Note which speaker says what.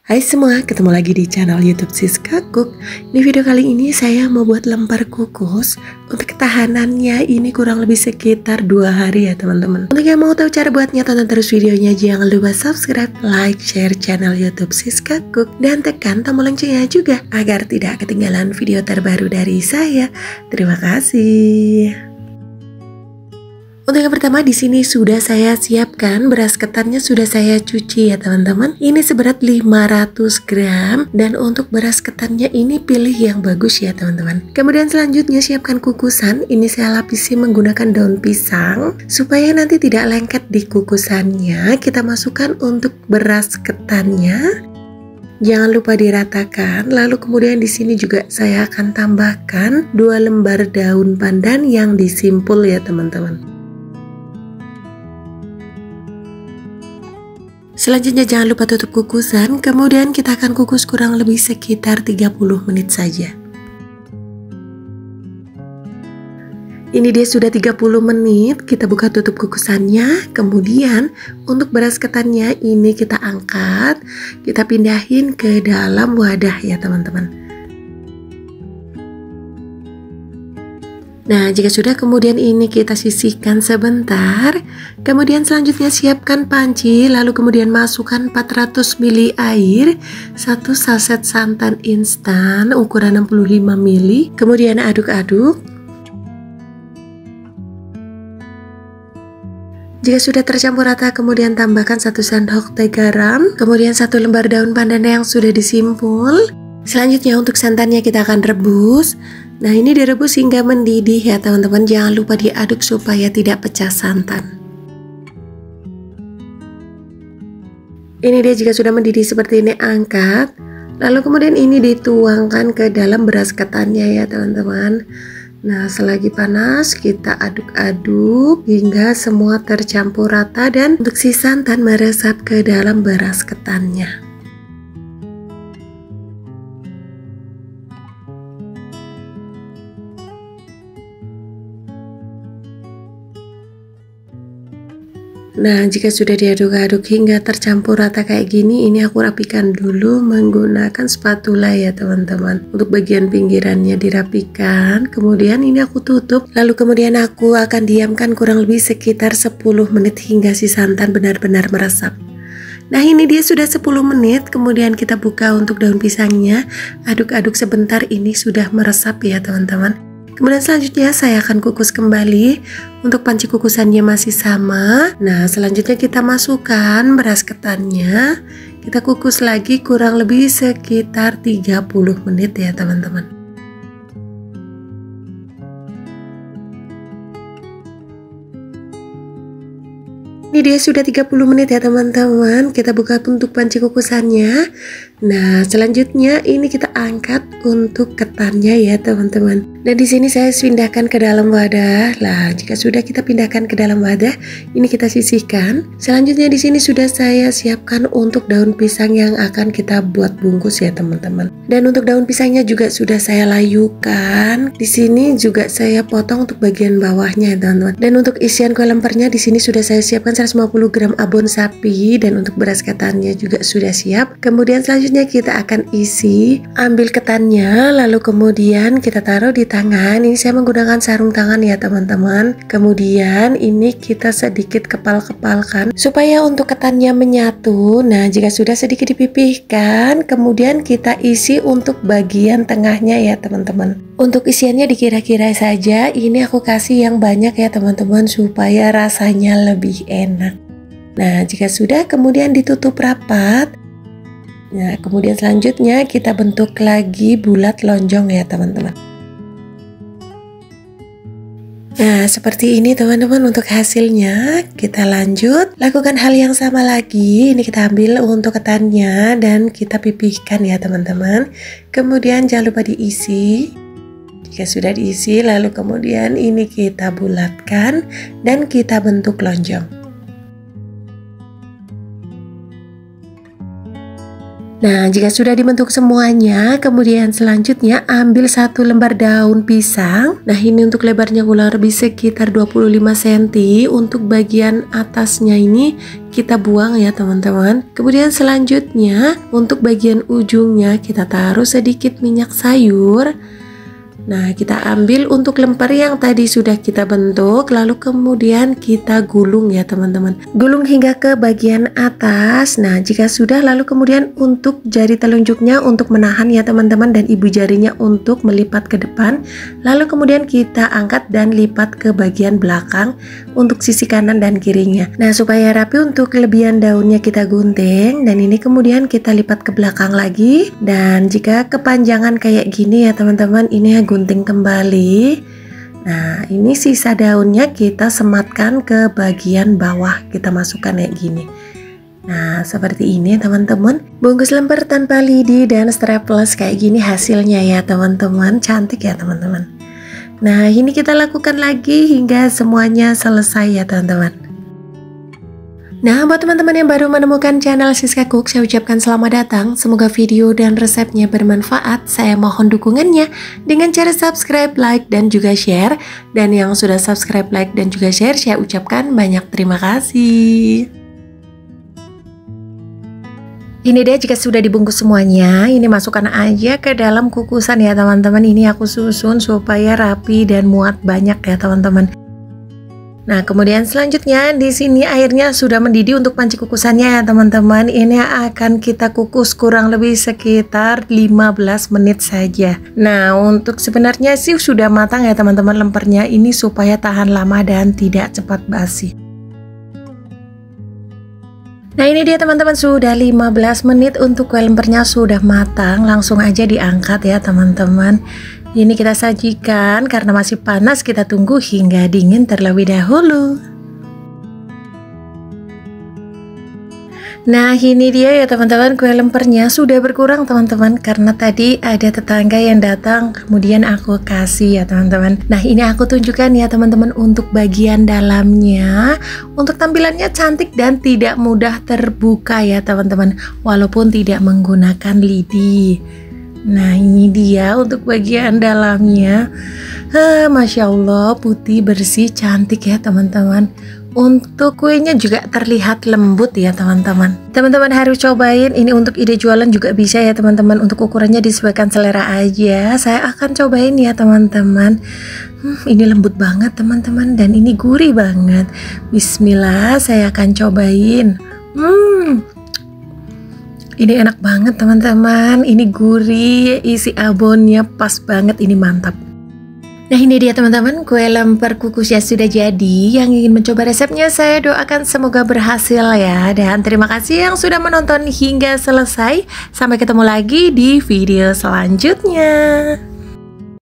Speaker 1: Hai semua, ketemu lagi di channel YouTube Siska Cook. Di video kali ini saya mau buat lemper kukus. Untuk ketahanannya ini kurang lebih sekitar 2 hari ya teman-teman. Untuk yang mau tahu cara buatnya, tonton terus videonya. Jangan lupa subscribe, like, share channel YouTube Siska Cook, dan tekan tombol loncengnya juga agar tidak ketinggalan video terbaru dari saya. Terima kasih. Untuk yang pertama di sini sudah saya siapkan beras ketannya, sudah saya cuci ya teman-teman. Ini seberat 500 gram dan untuk beras ketannya ini pilih yang bagus ya teman-teman. Kemudian selanjutnya siapkan kukusan. Ini saya lapisi menggunakan daun pisang supaya nanti tidak lengket di kukusannya. Kita masukkan untuk beras ketannya. Jangan lupa diratakan. Lalu kemudian di sini juga saya akan tambahkan 2 lembar daun pandan yang disimpul ya teman-teman. Selanjutnya jangan lupa tutup kukusan, kemudian kita akan kukus kurang lebih sekitar 30 menit saja. Ini dia sudah 30 menit, kita buka tutup kukusannya. Kemudian untuk beras ketannya ini kita angkat, kita pindahin ke dalam wadah ya teman-teman. Nah, jika sudah kemudian ini kita sisihkan sebentar. Kemudian selanjutnya siapkan panci, lalu kemudian masukkan 400 ml air, 1 saset santan instan ukuran 65 ml. Kemudian aduk-aduk. Jika sudah tercampur rata, kemudian tambahkan 1 sendok teh garam, kemudian 1 lembar daun pandan yang sudah disimpul. Selanjutnya untuk santannya kita akan rebus. Nah, ini direbus hingga mendidih ya teman-teman. Jangan lupa diaduk supaya tidak pecah santan. Ini dia jika sudah mendidih seperti ini, angkat. Lalu kemudian ini dituangkan ke dalam beras ketannya ya teman-teman. Nah, selagi panas kita aduk-aduk hingga semua tercampur rata dan untuk si santan meresap ke dalam beras ketannya. Nah, jika sudah diaduk-aduk hingga tercampur rata kayak gini, ini aku rapikan dulu menggunakan spatula ya teman-teman. Untuk bagian pinggirannya dirapikan, kemudian ini aku tutup. Lalu kemudian aku akan diamkan kurang lebih sekitar 10 menit hingga si santan benar-benar meresap. Nah, ini dia sudah 10 menit, kemudian kita buka untuk daun pisangnya. Aduk-aduk sebentar, ini sudah meresap ya teman-teman. Kemudian selanjutnya saya akan kukus kembali. Untuk panci kukusannya masih sama. Nah, selanjutnya kita masukkan beras ketannya. Kita kukus lagi kurang lebih sekitar 30 menit ya teman-teman. Ini dia sudah 30 menit ya teman-teman. Kita buka untuk panci kukusannya. Nah, selanjutnya ini kita angkat untuk ketannya ya teman-teman. Dan di sini saya pindahkan ke dalam wadah. Lah, jika sudah kita pindahkan ke dalam wadah, ini kita sisihkan. Selanjutnya di sini sudah saya siapkan untuk daun pisang yang akan kita buat bungkus ya teman-teman. Dan untuk daun pisangnya juga sudah saya layukan. Di sini juga saya potong untuk bagian bawahnya ya teman-teman. Dan untuk isian kue lempernya di sini sudah saya siapkan 150 gram abon sapi dan untuk beras ketannya juga sudah siap. Kemudian selanjutnya kita akan isi, ambil ketannya lalu kemudian kita taruh di tangan. Ini saya menggunakan sarung tangan ya teman-teman. Kemudian ini kita sedikit kepal-kepalkan supaya untuk ketannya menyatu. Nah, jika sudah sedikit dipipihkan, kemudian kita isi untuk bagian tengahnya ya teman-teman. Untuk isiannya dikira-kira saja. Ini aku kasih yang banyak ya teman-teman supaya rasanya lebih enak. Nah, jika sudah kemudian ditutup rapat. Nah, kemudian selanjutnya kita bentuk lagi bulat lonjong ya teman-teman. Nah, seperti ini teman-teman untuk hasilnya. Kita lanjut, lakukan hal yang sama lagi. Ini kita ambil untuk ketannya dan kita pipihkan ya teman-teman. Kemudian jangan lupa diisi. Jika sudah diisi, lalu kemudian ini kita bulatkan dan kita bentuk lonjong. Nah, jika sudah dibentuk semuanya, kemudian selanjutnya ambil 1 lembar daun pisang. Nah, ini untuk lebarnya kurang lebih sekitar 25 cm. Untuk bagian atasnya ini kita buang ya teman-teman. Kemudian selanjutnya untuk bagian ujungnya kita taruh sedikit minyak sayur. Nah, kita ambil untuk lemper yang tadi sudah kita bentuk, lalu kemudian kita gulung ya teman-teman. Gulung hingga ke bagian atas. Nah, jika sudah, lalu kemudian untuk jari telunjuknya untuk menahan ya teman-teman, dan ibu jarinya untuk melipat ke depan. Lalu kemudian kita angkat dan lipat ke bagian belakang untuk sisi kanan dan kirinya. Nah, supaya rapi untuk kelebihan daunnya kita gunting, dan ini kemudian kita lipat ke belakang lagi. Dan jika kepanjangan kayak gini ya teman-teman, ini gunting kembali. Nah, ini sisa daunnya kita sematkan ke bagian bawah, kita masukkan kayak gini. Nah, seperti ini teman-teman. Bungkus lemper tanpa lidi dan strapless kayak gini hasilnya ya teman-teman. Cantik ya teman-teman. Nah, ini kita lakukan lagi hingga semuanya selesai ya teman-teman. Nah, buat teman-teman yang baru menemukan channel Siska Cook, saya ucapkan selamat datang. Semoga video dan resepnya bermanfaat. Saya mohon dukungannya dengan cara subscribe, like, dan juga share. Dan yang sudah subscribe, like, dan juga share, saya ucapkan banyak terima kasih. Ini deh jika sudah dibungkus semuanya, ini masukkan aja ke dalam kukusan ya teman-teman. Ini aku susun supaya rapi dan muat banyak ya teman-teman. Nah, kemudian selanjutnya di sini airnya sudah mendidih untuk panci kukusannya ya teman-teman. Ini akan kita kukus kurang lebih sekitar 15 menit saja. Nah, untuk sebenarnya sih sudah matang ya teman-teman lempernya ini, supaya tahan lama dan tidak cepat basi. Nah, ini dia teman-teman, sudah 15 menit untuk kue lempernya sudah matang. Langsung aja diangkat ya teman-teman. Ini kita sajikan, karena masih panas kita tunggu hingga dingin terlebih dahulu. Nah, ini dia ya teman-teman, kue lempernya sudah berkurang teman-teman, karena tadi ada tetangga yang datang kemudian aku kasih ya teman-teman. Nah, ini aku tunjukkan ya teman-teman untuk bagian dalamnya. Untuk tampilannya cantik dan tidak mudah terbuka ya teman-teman, walaupun tidak menggunakan lidi. Nah, ini dia untuk bagian dalamnya. Masya Allah, putih, bersih, cantik ya teman-teman. Untuk kuenya juga terlihat lembut ya teman-teman. Teman-teman harus cobain. Ini untuk ide jualan juga bisa ya teman-teman. Untuk ukurannya disesuaikan selera aja. Saya akan cobain ya teman-teman. Ini lembut banget teman-teman, dan ini gurih banget. Bismillah, saya akan cobain. Ini enak banget teman-teman. Ini gurih, isi abonnya pas banget, ini mantap. Nah, ini dia teman-teman, kue lemper kukusnya sudah jadi. Yang ingin mencoba resepnya, saya doakan semoga berhasil ya. Dan terima kasih yang sudah menonton hingga selesai. Sampai ketemu lagi di video selanjutnya.